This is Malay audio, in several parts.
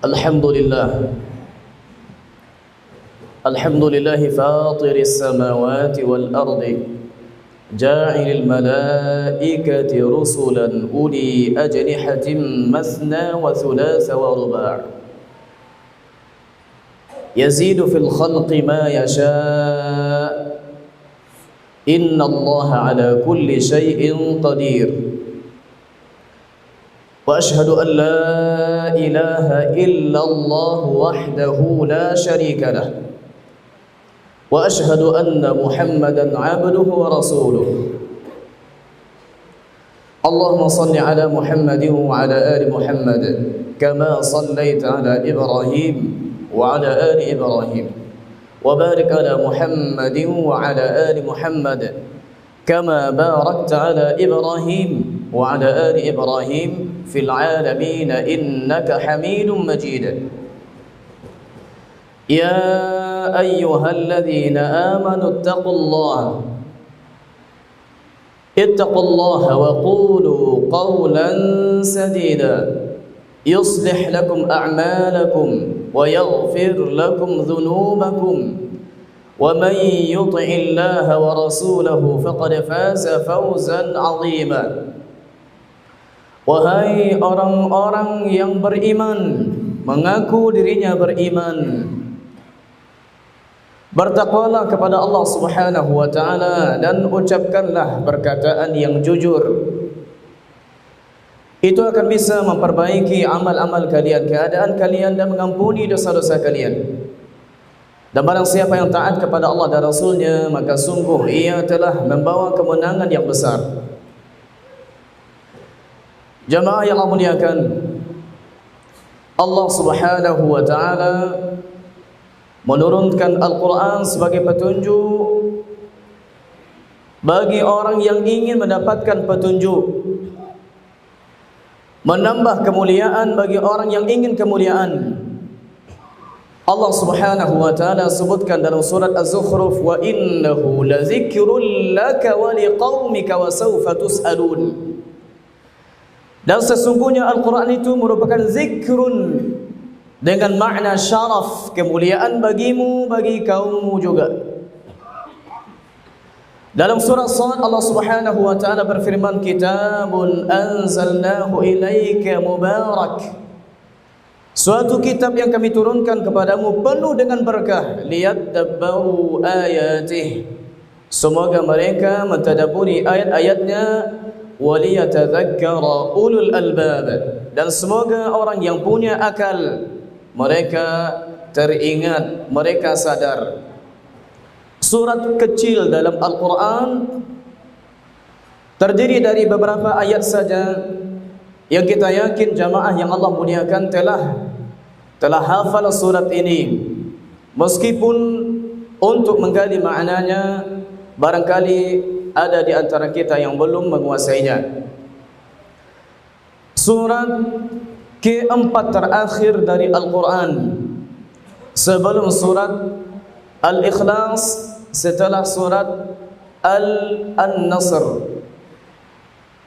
Alhamdulillah. Alhamdulillahi fatiris samawati wal ardi ja'ilil malaikati rusulan uli ajnihatin masna wa thulatha wa ruba' yazidu fil khalqi ma yasha' inna allaha ala kulli syai'in qadir. Wa ashhadu an la ilaha illallah wahdahu la syarika lah. Wa ashhadu anna Muhammadan abduhu wa rasuluh. Allahumma salli ala Muhammadin wa ala ali Muhammad kama sallaita ala Ibrahim wa ala ali Ibrahim. Wa barik ala Muhammadin wa ala ali Muhammad kama barakta ala Ibrahim wa ala ali Ibrahim fil alamin innaka Hamidum Majid. Ya ayyuhalladzina amanu ittaqullaha wa qulu qawlan sadida yuslih lakum a'malakum wa yaghfir lakum dhunubakum wa man yuti'illaha wa rasulahu faqad faza fawzan 'azima. Wahai orang-orang yang beriman, mengaku dirinya beriman, bertakwalah kepada Allah Subhanahu wa taala dan ucapkanlah perkataan yang jujur. Itu akan bisa memperbaiki amal-amal kalian, keadaan kalian, dan mengampuni dosa-dosa kalian. Dan barang siapa yang taat kepada Allah dan Rasulnya, maka sungguh ia telah membawa kemenangan yang besar. Jamaah yang Allah muliakan, Allah Subhanahu wa taala menurunkan Al-Quran sebagai petunjuk bagi orang yang ingin mendapatkan petunjuk, menambah kemuliaan bagi orang yang ingin kemuliaan. Allah Subhanahu wa taala sebutkan dalam surat Az-Zukhruf, wa innahu ladzikrul laka wa liqaumika wa sawfa tus'alun. Dan sesungguhnya Al-Quran itu merupakan zikrun dengan makna syaraf, kemuliaan bagimu, bagi kaummu juga. Dalam surah Shad Allah Subhanahu wa taala berfirman, kitabun anzalnahu ilaika mubarak. Suatu kitab yang kami turunkan kepadamu penuh dengan berkah, liyadabbaru ayatih. Semoga mereka mentadabburi ayat-ayatnya, waliyatadzakkara ulul albab, dan semoga orang yang punya akal mereka teringat, mereka sadar. Surat kecil dalam Al-Quran terdiri dari beberapa ayat saja yang kita yakin jamaah yang Allah muliakan telah hafal surat ini. Meskipun untuk menggali maknanya barangkali ada di antara kita yang belum menguasainya. Surat keempat terakhir dari Al-Quran sebelum surat Al-Ikhlas, setelah surat Al-Nasr.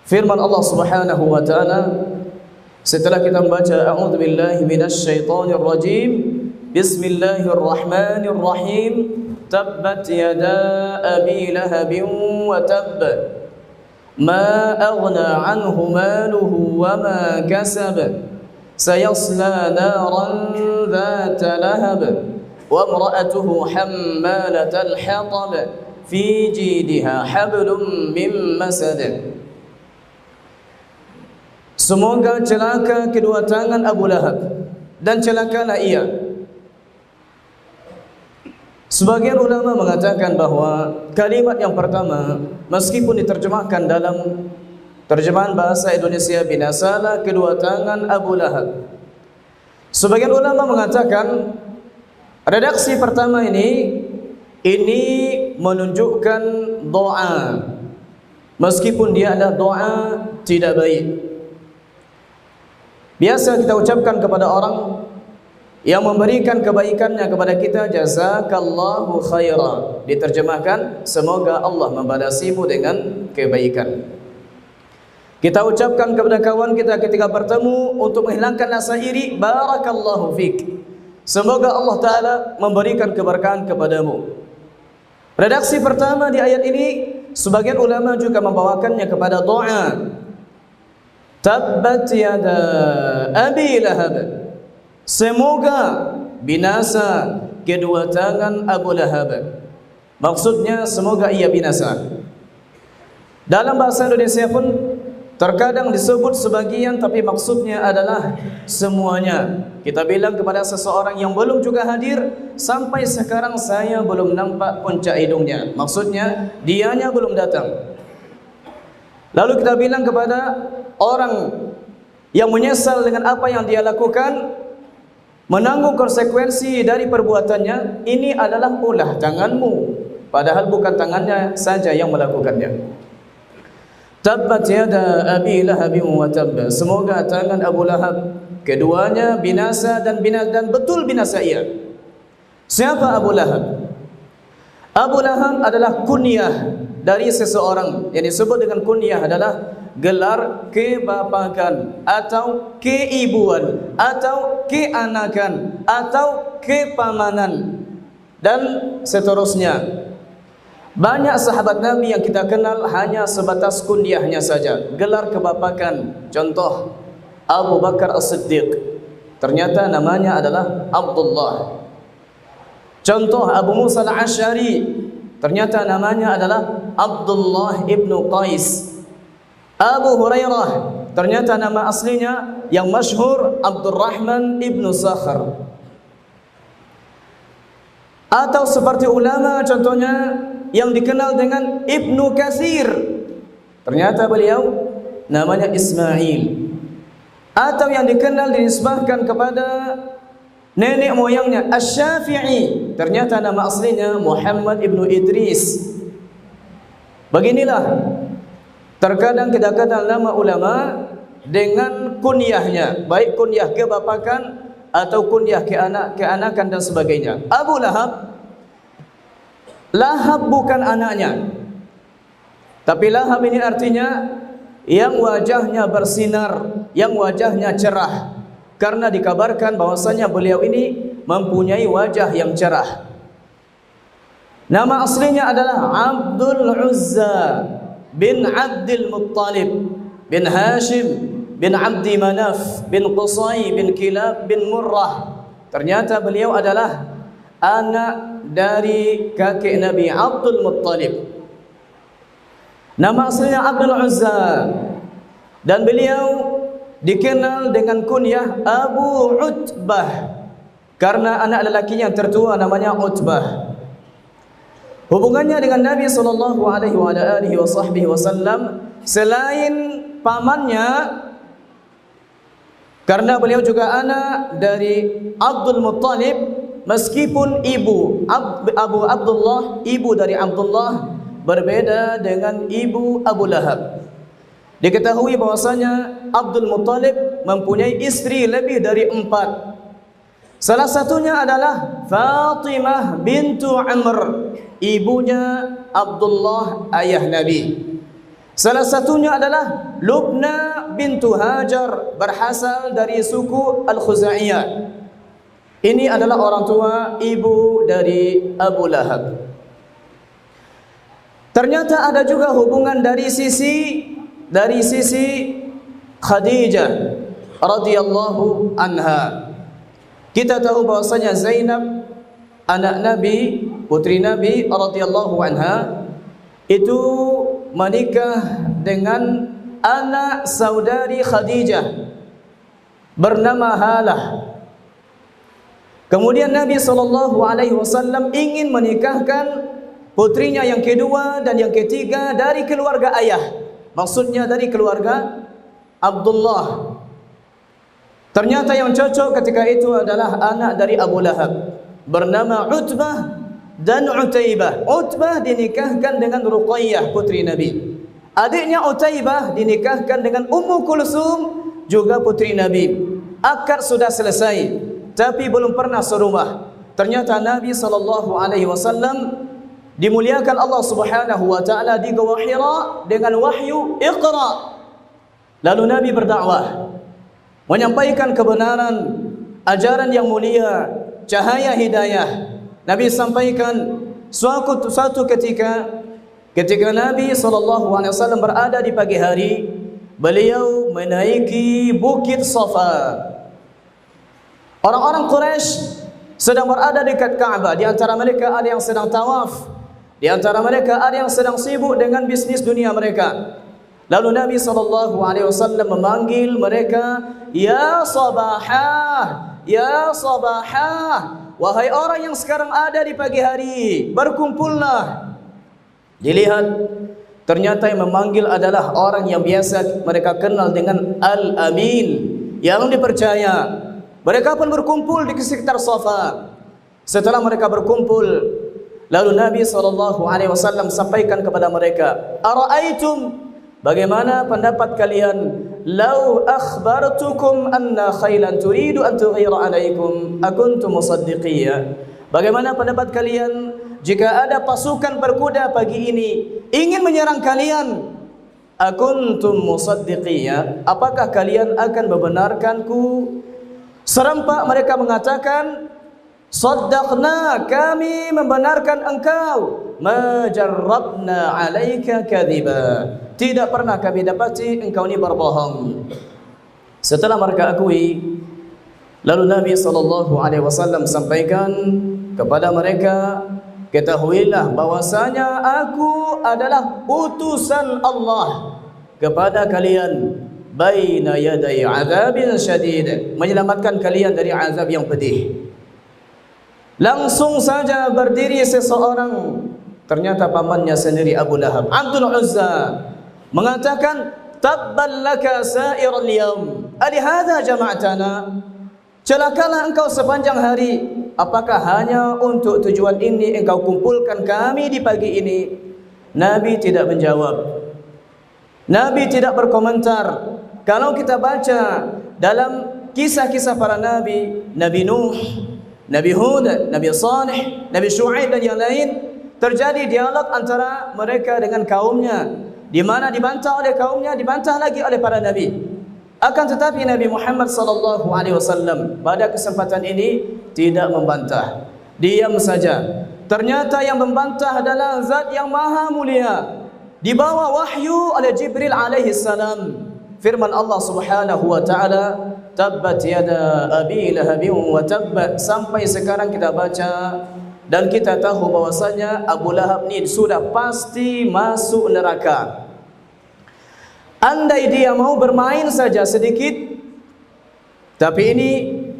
Firman Allah Subhanahu wa taala setelah kita membaca a'udzu billahi minasyaitonir rajim, bismillahirrahmanirrahim, tabbat yada abi lahabin wa tabb ma aghna anhu maluhu wa ma kasab sayasla naran dhata lahab wa imra'atuhu hammalatal hatab fi jidha hablum min masad. Semoga celaka kedua tangan Abu Lahab, dan celakalah ia. Sebagian ulama mengatakan bahwa kalimat yang pertama meskipun diterjemahkan dalam terjemahan bahasa Indonesia, binasalah kedua tangan Abu Lahab, sebagian ulama mengatakan redaksi pertama ini menunjukkan doa, meskipun dia adalah doa tidak baik. Biasa kita ucapkan kepada orang yang memberikan kebaikannya kepada kita, jazakallahu khaira. Diterjemahkan, semoga Allah membalasimu dengan kebaikan. Kita ucapkan kepada kawan kita ketika bertemu untuk menghilangkan rasa iri, barakallahu fik. Semoga Allah Ta'ala memberikan keberkahan kepadamu. Redaksi pertama di ayat ini, sebagian ulama juga membawakannya kepada doa. Tabbat yada Abi Lahab. Semoga binasa kedua tangan Abu Lahab. Maksudnya semoga ia binasa. Dalam bahasa Indonesia pun terkadang disebut sebagian, tapi maksudnya adalah semuanya. Kita bilang kepada seseorang yang belum juga hadir, sampai sekarang saya belum nampak puncak hidungnya. Maksudnya dianya belum datang. Lalu kita bilang kepada orang yang menyesal dengan apa yang dia lakukan, menanggung konsekuensi dari perbuatannya, ini adalah ulah tanganmu, padahal bukan tangannya saja yang melakukannya. Tabbat yada Abi Lahab wa tabba. Semoga tangan Abu Lahab keduanya binasa dan betul binasa ia. Siapa Abu Lahab? Abu Lahab adalah kunyah dari seseorang. Yang disebut dengan kunyah adalah gelar kebapakan atau keibuan atau keanakan atau kepamanan dan seterusnya. Banyak sahabat Nabi yang kita kenal hanya sebatas kunyahnya saja, gelar kebapakan. Contoh, Abu Bakar As-Siddiq, ternyata namanya adalah Abdullah. Contoh, Abu Musa Al-Asy'ari, ternyata namanya adalah Abdullah ibnu Qais. Abu Hurairah, ternyata nama aslinya yang masyhur Abdurrahman ibnu Sakhar. Atau seperti ulama contohnya yang dikenal dengan Ibnu Katsir, ternyata beliau namanya Ismail. Atau yang dikenal dinisbahkan kepada nenek moyangnya Asy-Syafi'i, ternyata nama aslinya Muhammad ibnu Idris. Beginilah terkadang kita kenal nama ulama dengan kunyahnya, baik kunyah kebapakan atau kunyah keanakan dan sebagainya. Abu Lahab, Lahab bukan anaknya, tapi Lahab ini artinya yang wajahnya bersinar, yang wajahnya cerah, karena dikabarkan bahwasanya beliau ini mempunyai wajah yang cerah. Nama aslinya adalah Abdul Uzza bin Abdul Muttalib bin Hashim bin Abdi Manaf bin Qusay bin Kilab bin Murrah. Ternyata beliau adalah anak dari kakek Nabi Abdul Muttalib. Nama aslinya Abdul Uzza, dan beliau dikenal dengan kunyah Abu Utbah karena anak lelakinya yang tertua namanya Utbah. Hubungannya dengan Nabi SAW selain pamannya, karena beliau juga anak dari Abdul Muttalib, meskipun ibu Abu Abdullah, ibu dari Abdullah, berbeda dengan ibu Abu Lahab. Diketahui bahwasanya Abdul Muttalib mempunyai istri lebih dari 4. Salah satunya adalah Fatimah bintu Amr, ibunya Abdullah ayah Nabi. Salah satunya adalah Lubna bintu Hajar, berasal dari suku Al-Khuzaiyah. Ini adalah orang tua ibu dari Abu Lahab. Ternyata ada juga hubungan dari sisi Khadijah radhiyallahu anha. Kita tahu bahwasanya Zainab, anak Nabi, putri Nabi radhiyallahu anha, itu menikah dengan anak saudari Khadijah bernama Halah. Kemudian Nabi SAW ingin menikahkan putrinya yang kedua dan yang ketiga dari keluarga ayah, maksudnya dari keluarga Abdullah. Ternyata yang cocok ketika itu adalah anak dari Abu Lahab, bernama Utbah dan Utaibah. Utbah dinikahkan dengan Ruqayyah, putri Nabi. Adiknya Utaibah dinikahkan dengan Ummu Kulsum, juga putri Nabi. Akad sudah selesai, tapi belum pernah serumah. Ternyata Nabi SAW dimuliakan Allah Subhanahu wa taala di Gua Hira dengan wahyu Iqra. Lalu Nabi berdakwah, menyampaikan kebenaran, ajaran yang mulia, cahaya hidayah. Nabi sampaikan suatu ketika Nabi SAW berada di pagi hari, beliau menaiki bukit Safa. Orang-orang Quraisy sedang berada dekat Ka'bah. Di antara mereka ada yang sedang tawaf, di antara mereka ada yang sedang sibuk dengan bisnis dunia mereka. Lalu Nabi SAW memanggil mereka, "Ya sabahah, ya sabahah, wahai orang yang sekarang ada di pagi hari, berkumpullah." Dilihat, ternyata yang memanggil adalah orang yang biasa mereka kenal dengan Al-Amin, yang dipercaya. Mereka pun berkumpul di sekitar Safa. Setelah mereka berkumpul, lalu Nabi SAW sampaikan kepada mereka, "Ara'aitum, bagaimana pendapat kalian? Lau akhbartukum anna khailan turidu an tughira alaikum, akuntum musaddiqiyya?" Bagaimana pendapat kalian jika ada pasukan berkuda pagi ini ingin menyerang kalian? Akuntum musaddiqiyya, apakah kalian akan membenarkanku? Serempak mereka mengatakan, "Saddaqna, kami membenarkan engkau. Majarrabna alaika kadhiba, tidak pernah kami dapati engkau ini berbohong." Setelah mereka akui, lalu Nabi SAW sampaikan kepada mereka, "Ketahuilah bahwasanya aku adalah utusan Allah kepada kalian, baina yaday azabin syadid, menyelamatkan kalian dari azab yang pedih." Langsung saja berdiri seseorang, ternyata pamannya sendiri Abu Lahab, Abdul Uzza, mengatakan, "Tabban laka sa'iral yawm, alihadza jama'tana?" Celakalah engkau sepanjang hari, apakah hanya untuk tujuan ini engkau kumpulkan kami di pagi ini? Nabi tidak menjawab, Nabi tidak berkomentar. Kalau kita baca dalam kisah-kisah para nabi, Nabi Nuh, Nabi Hud, Nabi Saleh, Nabi Syuaib dan yang lain, terjadi dialog antara mereka dengan kaumnya, di mana dibantah oleh kaumnya, dibantah lagi oleh para nabi. Akan tetapi Nabi Muhammad SAW pada kesempatan ini tidak membantah, diam saja. Ternyata yang membantah adalah zat yang maha mulia, dibawa wahyu oleh Jibril alaihi salam. Firman Allah Subhanahu wa taala, "Tabbat yada abi lahabin wa tabba." Sampai sekarang kita baca dan kita tahu bahwasanya Abu Lahab ni sudah pasti masuk neraka. Andai dia mau bermain saja sedikit, tapi ini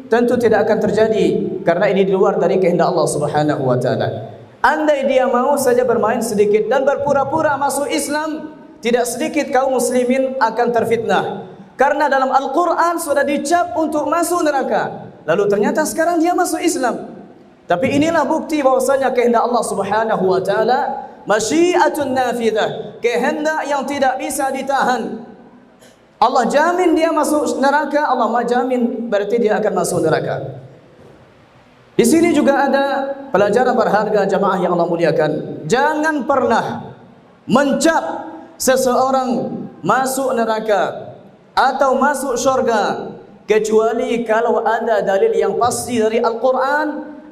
tentu tidak akan terjadi karena ini di luar dari kehendak Allah Subhanahu wa taala. Andai dia mau saja bermain sedikit dan berpura-pura masuk Islam, tidak sedikit kaum muslimin akan terfitnah. Karena dalam Al-Quran sudah dicap untuk masuk neraka, lalu ternyata sekarang dia masuk Islam. Tapi inilah bukti bahwasanya kehendak Allah Subhanahu wa taala masyiatun nafidah, kehendak yang tidak bisa ditahan. Allah jamin dia masuk neraka, Allah jamin berarti dia akan masuk neraka. Di sini juga ada pelajaran berharga jamaah yang Allah muliakan. Jangan pernah mencap seseorang masuk neraka atau masuk syurga kecuali kalau ada dalil yang pasti dari Al-Quran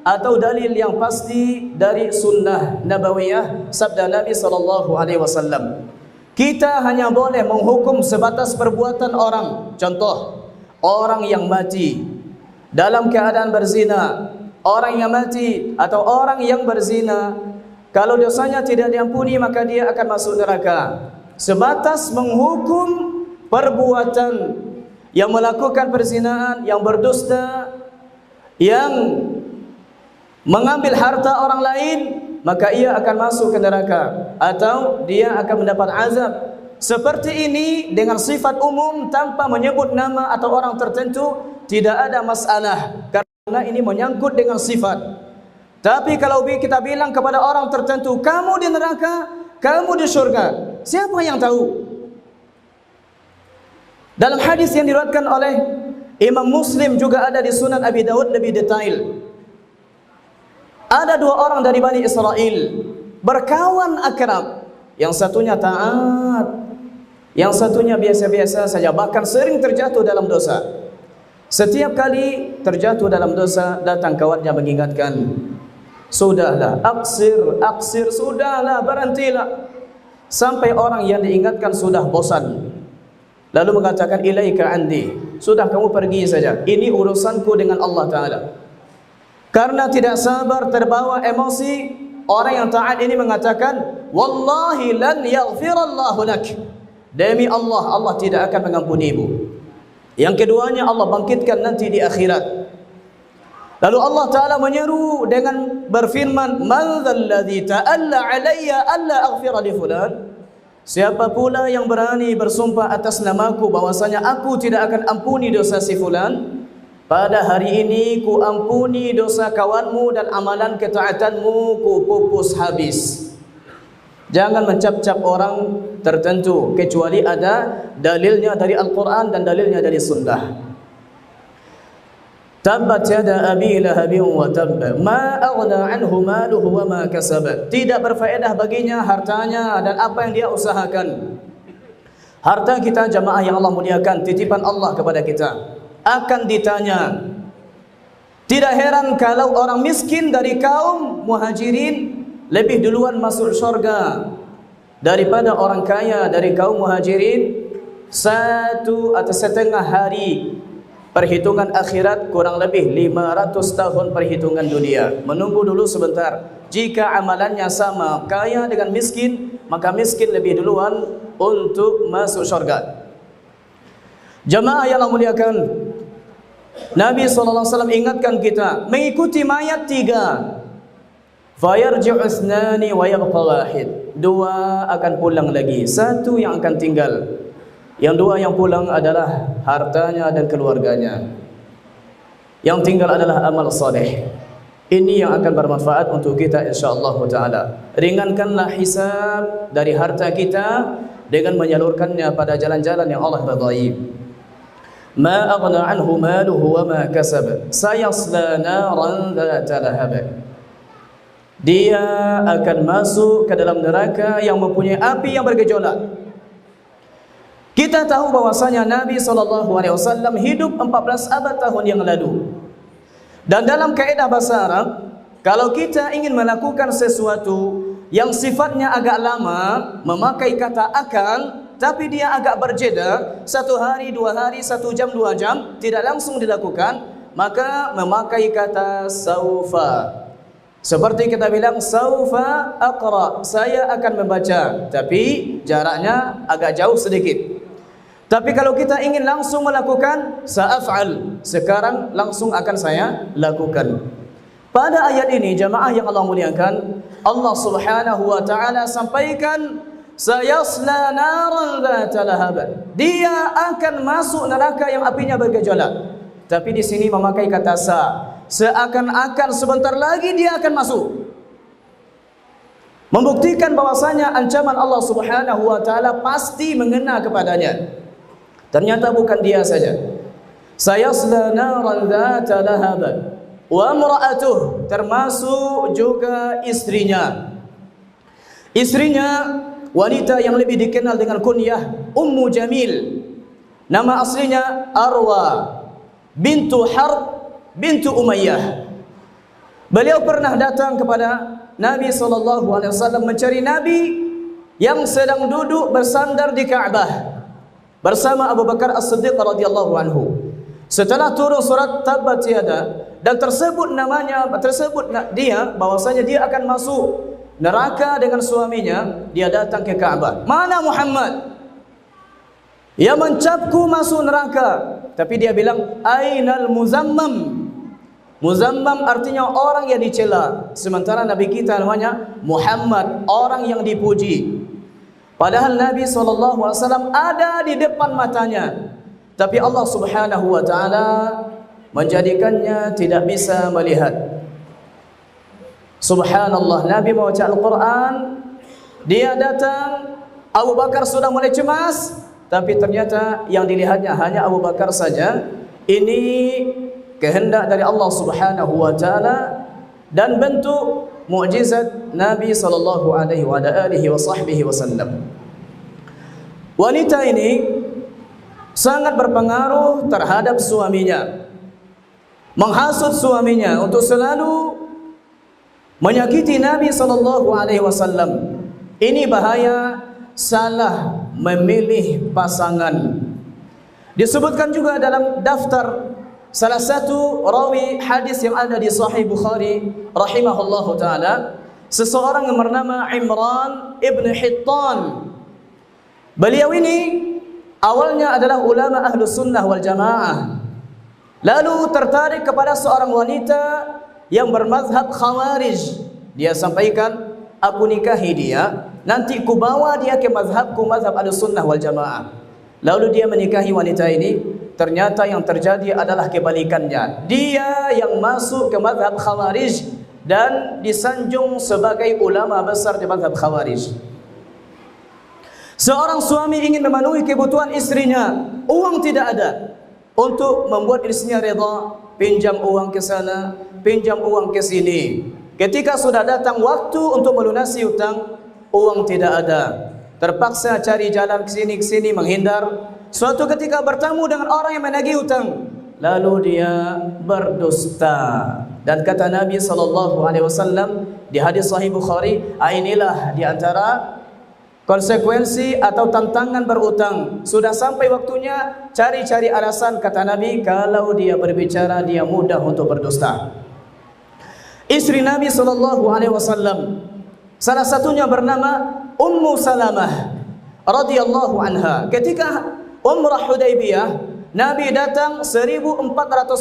atau dalil yang pasti dari sunnah nabawiyah sabda Nabi SAW. Kita hanya boleh menghukum sebatas perbuatan orang. Contoh, orang yang mati dalam keadaan berzina, orang yang mati atau orang yang berzina, kalau dosanya tidak diampuni maka dia akan masuk neraka. Sebatas menghukum perbuatan yang melakukan perzinaan, yang berdusta, yang mengambil harta orang lain, maka ia akan masuk ke neraka atau dia akan mendapat azab. Seperti ini dengan sifat umum tanpa menyebut nama atau orang tertentu tidak ada masalah karena ini menyangkut dengan sifat. Tapi kalau kita bilang kepada orang tertentu, kamu di neraka, kamu di surga, siapa yang tahu? Dalam hadis yang diriwayatkan oleh Imam Muslim juga ada di Sunan Abi Dawud lebih detail. Ada dua orang dari Bani Israel berkawan akrab, yang satunya taat, Yang satunya biasa-biasa saja, bahkan sering terjatuh dalam dosa. Setiap kali terjatuh dalam dosa, datang kawannya mengingatkan, sudahlah, aksir, sudahlah, berhentilah. Sampai orang yang diingatkan sudah bosan, lalu mengatakan, ilaika andi, sudah kamu pergi saja, ini urusanku dengan Allah Ta'ala. Karena tidak sabar, terbawa emosi, orang yang taat ini mengatakan, wallahi lan yaghfirallahu lak, demi Allah, Allah tidak akan mengampunimu. Yang keduanya, Allah bangkitkan nanti di akhirat. Lalu Allah Ta'ala menyeru dengan berfirman, man dzalladzi ta'alla alayya alla aghfira li fulan, siapa pula yang berani bersumpah atas namaku bahwasanya aku tidak akan ampuni dosa si fulan, pada hari ini ku ampuni dosa kawanmu dan amalan ketaatanmu ku pupus habis. Jangan mencap-cap orang tertentu kecuali ada dalilnya dari Al-Quran dan dalilnya dari Sunnah. Tabbat yada abi lahabin wa tabba ma aghna anhu maluhu wa ma kasaba. Tidak berfaedah baginya hartanya dan apa yang dia usahakan. Harta kita jamaah yang Allah muliakan, titipan Allah kepada kita, akan ditanya. Tidak heran kalau orang miskin dari kaum muhajirin lebih duluan masuk surga daripada orang kaya dari kaum muhajirin 1 atau setengah hari. Perhitungan akhirat kurang lebih 500 tahun perhitungan dunia. Menunggu dulu sebentar. Jika amalannya sama, kaya dengan miskin, maka miskin lebih duluan untuk masuk surga. Jamaah yang Allah muliakan, Nabi SAW ingatkan kita mengikuti mayat 3. Fayarji'u ithnani wa yabqa wahid. 2 akan pulang lagi, 1 yang akan tinggal. Yang 2 yang pulang adalah hartanya dan keluarganya. Yang tinggal adalah amal saleh. Ini yang akan bermanfaat untuk kita insyaallah taala. Ringankanlah hisab dari harta kita dengan menyalurkannya pada jalan-jalan yang Allah ridai. Ma aghna anhu maluhu wa ma kasab sayasla naran dzata lahab. Dia akan masuk ke dalam neraka yang mempunyai api yang bergejolak. Kita tahu bahwasanya Nabi SAW hidup 14 abad tahun yang lalu. Dan dalam kaedah bahasa Arab, kalau kita ingin melakukan sesuatu yang sifatnya agak lama, memakai kata akan, tapi dia agak berjeda, 1 hari, 2 hari, 1 jam, 2 jam, tidak langsung dilakukan, maka memakai kata saufa. Seperti kita bilang saufa aqra, saya akan membaca, tapi jaraknya agak jauh sedikit. Tapi kalau kita ingin langsung melakukan, sa'af'al, sekarang langsung akan saya lakukan. Pada ayat ini jamaah yang Allah muliakan, Allah Subhanahu wa taala sampaikan sayasla naran dzata lahab. Dia akan masuk neraka yang apinya bergejolak. Tapi di sini memakai kata sa. Seakan-akan sebentar lagi dia akan masuk. Membuktikan bahwasanya ancaman Allah Subhanahu wa taala pasti mengena kepadanya. Ternyata bukan dia saja. Sayasla naran dzata lahab wa imra'atuh, termasuk juga istrinya. Istrinya wanita yang lebih dikenal dengan kunyah Ummu Jamil. Nama aslinya Arwa bintu Harb bintu Umayyah. Beliau pernah datang kepada Nabi SAW mencari Nabi yang sedang duduk bersandar di Ka'bah bersama Abu Bakar As-Siddiq radhiyallahu anhu. Setelah turun surat Tabbat Yada dan tersebut namanya, tersebut dia bahwasanya dia akan masuk neraka dengan suaminya, dia datang ke Ka'bah. Mana Muhammad? Ia mencapku masuk neraka. Tapi dia bilang, ainal muzammam. Muzammam artinya orang yang dicela. Sementara Nabi kita namanya Muhammad, orang yang dipuji. Padahal Nabi SAW ada di depan matanya, tapi Allah Subhanahu wa taala menjadikannya tidak bisa melihat. Subhanallah, Nabi membaca Al-Quran, dia datang, Abu Bakar sudah mulai cemas, tapi ternyata yang dilihatnya hanya Abu Bakar saja. Ini kehendak dari Allah Subhanahu wa taala dan bentuk mukjizat Nabi sallallahu alaihi wasallam. Wanita ini sangat berpengaruh terhadap suaminya, menghasut suaminya untuk selalu menyakiti Nabi SAW. Ini bahaya salah memilih pasangan. Disebutkan juga dalam daftar salah satu rawi hadis yang ada di Sahih Bukhari rahimahullahu taala, seseorang yang bernama Imran ibn Hittan. Beliau ini awalnya adalah ulama Ahlus Sunnah wal Jamaah, lalu tertarik kepada seorang wanita yang bermazhab Khawarij. Dia sampaikan, aku nikahi dia, nanti ku bawa dia ke mazhabku, mazhab Ahlus Sunnah wal Jamaah. Lalu dia menikahi wanita ini. Ternyata yang terjadi adalah kebalikannya. Dia yang masuk ke mazhab Khawarij dan disanjung sebagai ulama besar di mazhab Khawarij. Seorang suami ingin memenuhi kebutuhan istrinya, uang tidak ada. Untuk membuat istrinya reda, pinjam uang ke sana, pinjam uang ke sini. Ketika sudah datang waktu untuk melunasi hutang, uang tidak ada. Terpaksa cari jalan ke sini menghindar. Suatu ketika bertemu dengan orang yang menagih hutang, lalu dia berdusta. Dan kata Nabi SAW di hadis Sahih Bukhari, inilah di antara konsekuensi atau tantangan berutang. Sudah sampai waktunya, cari-cari alasan. Kata Nabi, kalau dia berbicara, dia mudah untuk berdusta. Istri Nabi SAW, salah satunya bernama Ummu Salamah radhiyallahu anha. Ketika Umrah Hudaybiyah, Nabi datang 1.400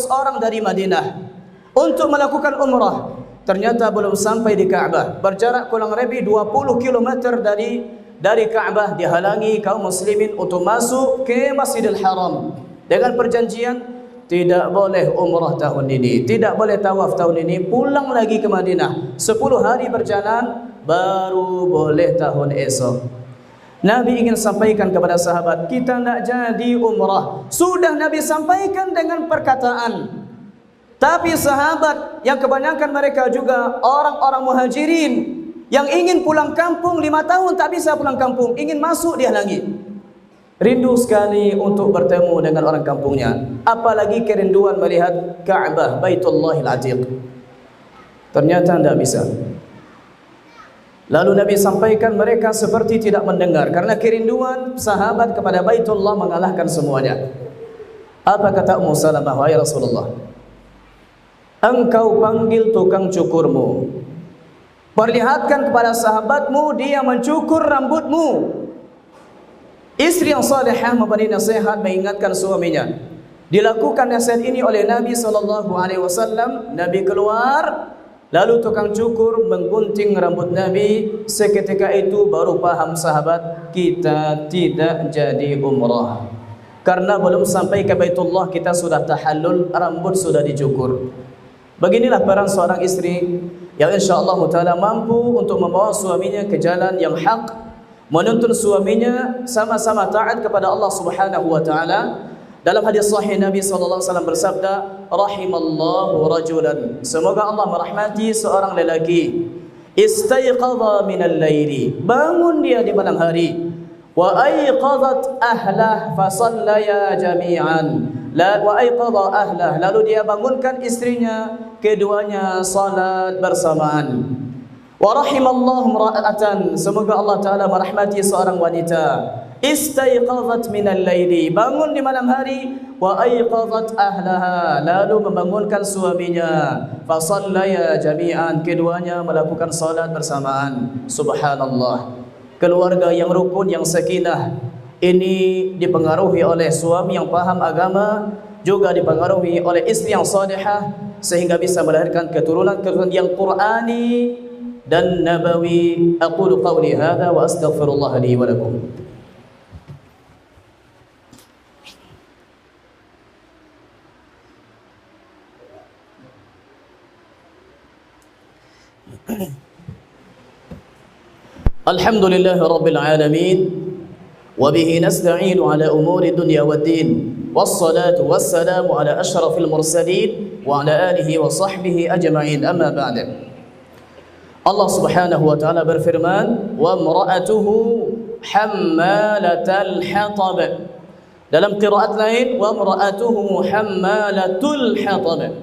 orang dari Madinah untuk melakukan umrah. Ternyata belum sampai di Ka'bah, berjarak kurang lebih 20 km dari Ka'bah, dihalangi kaum muslimin untuk masuk ke Masjidil Haram dengan perjanjian tidak boleh umrah tahun ini, tidak boleh tawaf tahun ini, pulang lagi ke Madinah. 10 hari berjalan baru boleh tahun esok. Nabi ingin sampaikan kepada sahabat, kita tidak jadi umrah. Sudah Nabi sampaikan dengan perkataan. Tapi sahabat yang kebanyakan mereka juga orang-orang muhajirin yang ingin pulang kampung 5 tahun tak bisa pulang kampung, ingin masuk dihalangi. Rindu sekali untuk bertemu dengan orang kampungnya, apalagi kerinduan melihat Ka'bah Baitullahil Atiq. Ternyata tidak bisa. Lalu Nabi sampaikan, mereka seperti tidak mendengar karena kerinduan sahabat kepada Baitullah mengalahkan semuanya. Apa kata Ummu Salamah, wahai Rasulullah, engkau panggil tukang cukurmu, perlihatkan kepada sahabatmu dia mencukur rambutmu. Istri yang salihah memberi nasihat, mengingatkan suaminya. Dilakukan nasihat ini oleh Nabi SAW. Nabi keluar, lalu tukang cukur menggunting rambut Nabi. Seketika itu baru paham sahabat, kita tidak jadi umrah karena belum sampai ke Baitullah kita sudah tahallul, rambut sudah dicukur. Beginilah peran seorang istri yang insyaAllah ta'ala mampu untuk membawa suaminya ke jalan yang hak, menuntun suaminya sama-sama taat kepada Allah Subhanahu wa taala. Dalam hadis sahih Nabi sallallahu alaihi wasallam bersabda, rahimallahu rajulan, semoga Allah merahmati seorang lelaki, istayqadha minal laili, bangun dia di malam hari, wa ayqadhat ahlah fa shallaya jami'an, wa ayqadha ahlah, lalu dia bangunkan istrinya, keduanya salat bersamaan. Wa rahimallahu imra'atan, semoga Allah taala merahmati seorang wanita, istayqadhat minal laili, bangun di malam hari, wa ayqadhat ahlaha, lalu membangunkan suaminya, fa shallaya jami'an, keduanya melakukan salat bersamaan. Subhanallah, keluarga yang rukun, yang sakinah ini dipengaruhi oleh suami yang paham agama, juga dipengaruhi oleh istri yang salihah, sehingga bisa melahirkan keturunan-keturunan yang Qur'ani dan nabawi. Aqulu qawli hadha wa astaghfirullah li wa lakum. Alhamdulillahi rabbil alamin, wa bihi nasta'inu ala umuri dunya waddin, wassalatu wassalamu ala ashrafil mursalin wa ala alihi wa sahbihi ajma'in, amma ba'da. Allah Subhanahu wa taala berfirman, wa imra'atuhu hammalatal hatab. Dalam qiraat lain wa imra'atuhu hammalatul hatab.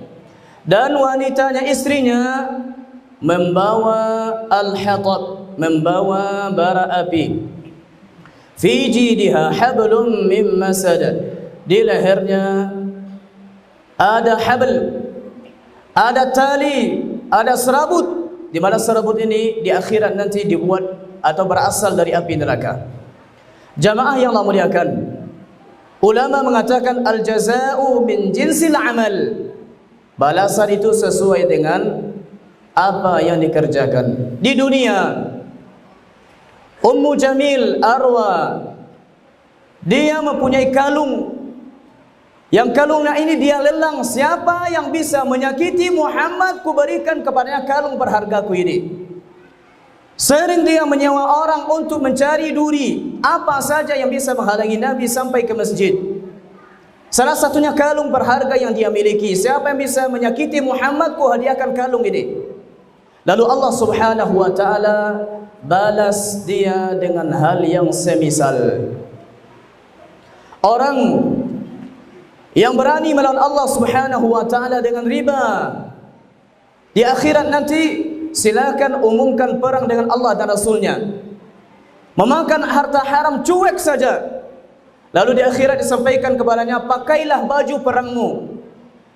Dan wanitanya, istrinya membawa al-hatab, membawa bara api. Fi jidiha hablum min masad. Di lehernya ada habl, ada tali, ada serabut. Di mana serabut ini di akhirat nanti dibuat atau berasal dari api neraka. Jamaah yang Allah muliakan, ulama mengatakan al-jaza'u min jinsil amal. Balasan itu sesuai dengan apa yang dikerjakan. Di dunia, Ummu Jamil Arwa, dia mempunyai kalung. Yang kalungnya ini dia lelang, siapa yang bisa menyakiti Muhammad, kuberikan kepadanya kalung berhargaku ini. Sering dia menyewa orang untuk mencari duri, apa saja yang bisa menghalangi Nabi sampai ke masjid. Salah satunya kalung berharga yang dia miliki. Siapa yang bisa menyakiti Muhammad, ku hadiahkan kalung ini. Lalu Allah Subhanahu wa ta'ala balas dia dengan hal yang semisal. Orang yang berani melawan Allah Subhanahu wa ta'ala dengan riba, di akhirat nanti silakan umumkan perang dengan Allah dan Rasulnya. Memakan harta haram cuek saja. Lalu di akhirat disampaikan kepadanya, pakailah baju perangmu.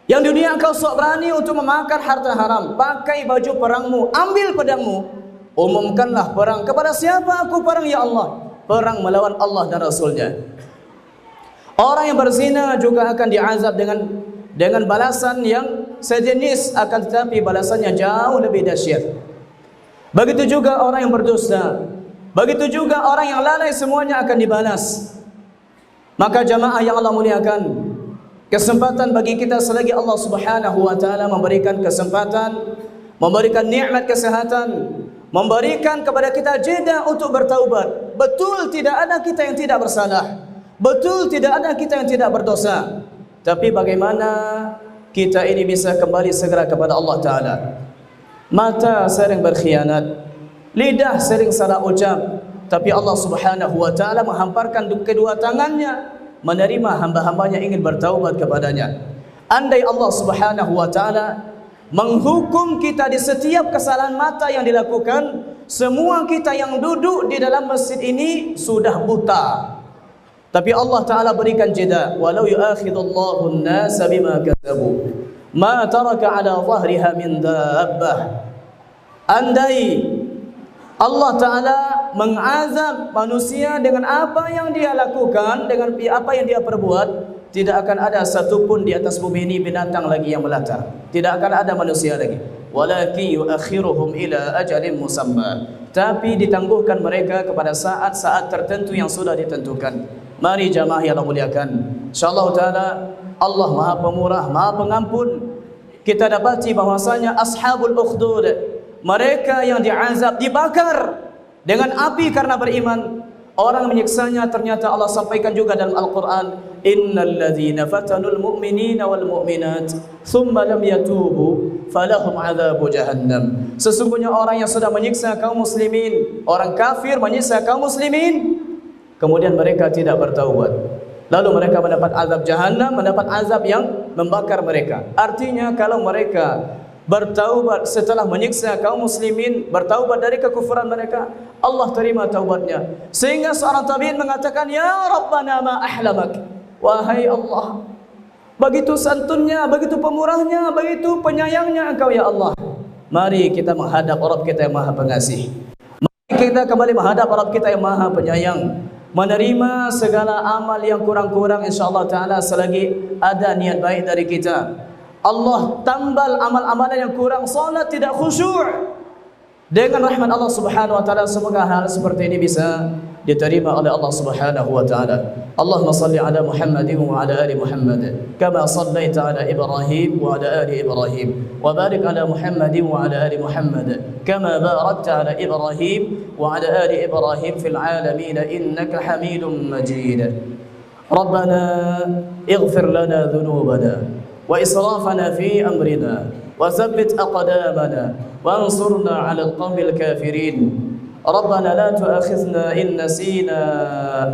Yang dunia engkau sok berani untuk memakan harta haram, pakai baju perangmu, ambil pedangmu, umumkanlah perang. Kepada siapa aku perang ya Allah? Perang melawan Allah dan Rasulnya. Orang yang berzina juga akan diazab dengan balasan yang sejenis, akan tetapi balasannya jauh lebih dahsyat. Begitu juga orang yang berdosa, begitu juga orang yang lalai, semuanya akan dibalas. Maka jamaah yang Allah muliakan, kesempatan bagi kita selagi Allah Subhanahu wa ta'ala memberikan kesempatan, memberikan nikmat kesehatan, memberikan kepada kita jeda untuk bertaubat. Betul tidak ada kita yang tidak bersalah, betul tidak ada kita yang tidak berdosa. Tapi bagaimana kita ini bisa kembali segera kepada Allah Ta'ala? Mata sering berkhianat, lidah sering salah ucap, tapi Allah Subhanahu wa ta'ala menghamparkan kedua tangannya menerima hamba-hambanya ingin bertaubat kepadanya. Andai Allah Subhanahu wa ta'ala menghukum kita di setiap kesalahan mata yang dilakukan, semua kita yang duduk di dalam masjid ini sudah buta. Tapi Allah Ta'ala berikan jeda. Walau yu'akhidullahu an-nasa bima kasabu ma taraka ala zahriha min dabbah. Andai Allah Ta'ala mengazab manusia dengan apa yang dia lakukan, dengan apa yang dia perbuat, tidak akan ada satupun di atas bumi ini binatang lagi yang melata. Tidak akan ada manusia lagi. Walaki yu'akhiruhum ila ajalin musamma. Tapi ditangguhkan mereka kepada saat-saat tertentu yang sudah ditentukan. Mari jamaah yang Allah muliakan, insyaallah ta'ala Allah Maha Pemurah, Maha Pengampun. Kita dapati bahwasanya ashabul ukhdud, mereka yang diazab, dibakar dengan api karena beriman. Orang menyiksanya, ternyata Allah sampaikan juga dalam Al-Quran, innal ladzina fatanul mu'minina wal mu'minat thumma lam yatubu falahum adzabu jahannam. Sesungguhnya orang yang sudah menyiksa kaum muslimin, orang kafir menyiksa kaum muslimin, kemudian mereka tidak bertaubat, lalu mereka mendapat azab jahannam, mendapat azab yang membakar mereka. Artinya kalau mereka bertaubat setelah menyiksa kaum muslimin, bertaubat dari kekufuran mereka, Allah terima taubatnya. Sehingga seorang tabi'in mengatakan, ya Rabbana ma ahlamak, wahai Allah, begitu santunnya, begitu pemurahnya, begitu penyayangnya Engkau ya Allah. Mari kita menghadap Rabb kita yang Maha Pengasih. Mari kita kembali menghadap Rabb kita yang Maha Penyayang, menerima segala amal yang kurang-kurang insyaallah ta'ala selagi ada niat baik dari kita. Allah tambal amal-amalan yang kurang, salat tidak khusyuk, dengan rahmat Allah Subhanahu wa ta'ala. Semoga hal seperti ini bisa diterima oleh Allah Subhanahu wa ta'ala. Allahumma salli ala Muhammadin wa ala ali Muhammad kama sallaita ala Ibrahim wa ala ali Ibrahim, wa barik ala Muhammadin wa ala ali Muhammad kama barakta ala Ibrahim wa ala ali Ibrahim fil alamin innaka Hamidum Majid. Rabbana ighfir lana dhunubana wa israfana fi amrina wa thabbit aqdamana wa ansurna ala alqawmil kafirin. ربنا لا تؤاخذنا إن نسينا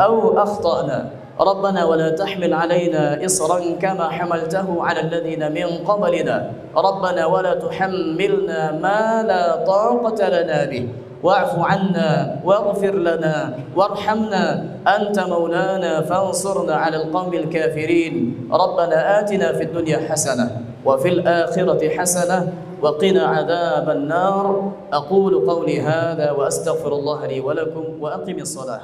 أو أخطأنا ربنا ولا تحمل علينا إصرا كما حملته على الذين من قبلنا ربنا ولا تحملنا ما لا طاقة لنا به واعف عنا واغفر لنا وارحمنا أنت مولانا فانصرنا على القوم الكافرين ربنا آتنا في الدنيا حسنة وفي الآخرة حسنة وقنا عذاب النار أقول قولي هذا وأستغفر الله لي ولكم وأقم الصلاة